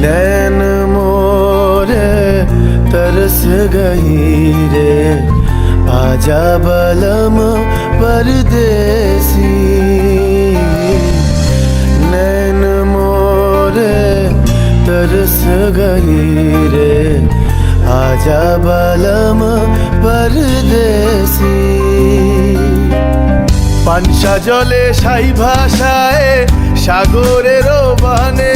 नैन मोरे तरस गई रे, आजा बलम परदेसी। नैन मोरे तरस गई रे, आजा बलम परदेसी। পানসা জলে সাই ভাষায় সাগরের বানে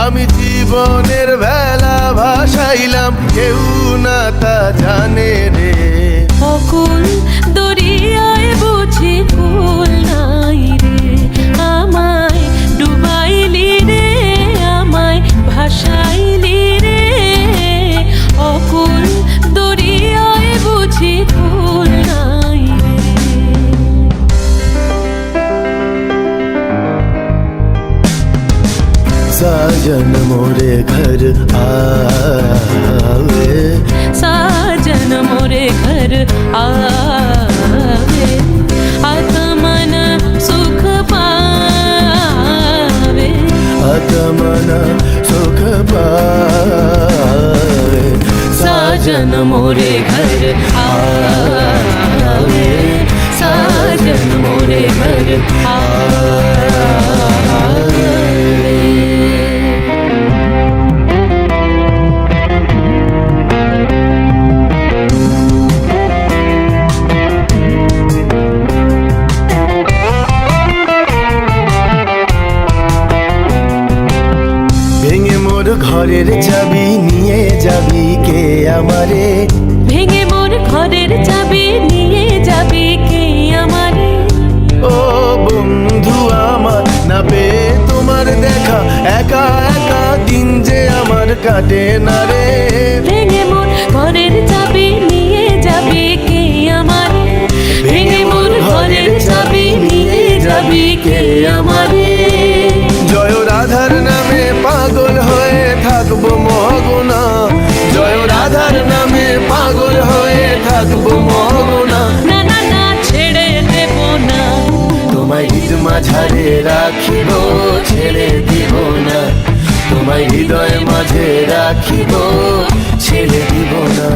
আমি জীবনের ভেলা ভাসাইলাম, কেউ না তা জানে রে। অকুল দরিয়ায় বুঝি ফুল নাই রে, আমায় ডুবাইলি রে, আমায় ভাসাইলি রে। অকুল দরিয়ায় বুঝি ফুল নাই রে। साजन मोरे घर आवे, साजन मोरे घर आवे, आत्मन सुख पावे, आत्मन सुख पावे। साजन मोरे घर आवे, साजन मोरे घर आवे। ঘরের চাবি নিয়ে যাবি কে আমারে, ভেঙে মোর ঘরের চাবি নিয়ে যাবি কে আমারে। ও বন্ধু আমার, না পেয়ে তোমার দেখা একা একা দিন যে আমার কাটে না রে। ভেঙে মোর ঘরের চাবি নিয়ে যাবি কে আমারে, ভেঙে মোর ঘরের চাবি নিয়ে যাবি কে আমারে। জয় রাধার নামে পাগল হয়ে থাকবো মগনা, জয় রাধার নামে পাগল হয়ে থাকবো মগনা। না না না ছেড়ে দেব না, তোমায় হৃদ মাঝারে রাখিব, ছেড়ে দিব না। তোমায় হৃদয় মাঝে রাখিব, ছেড়ে দিব না।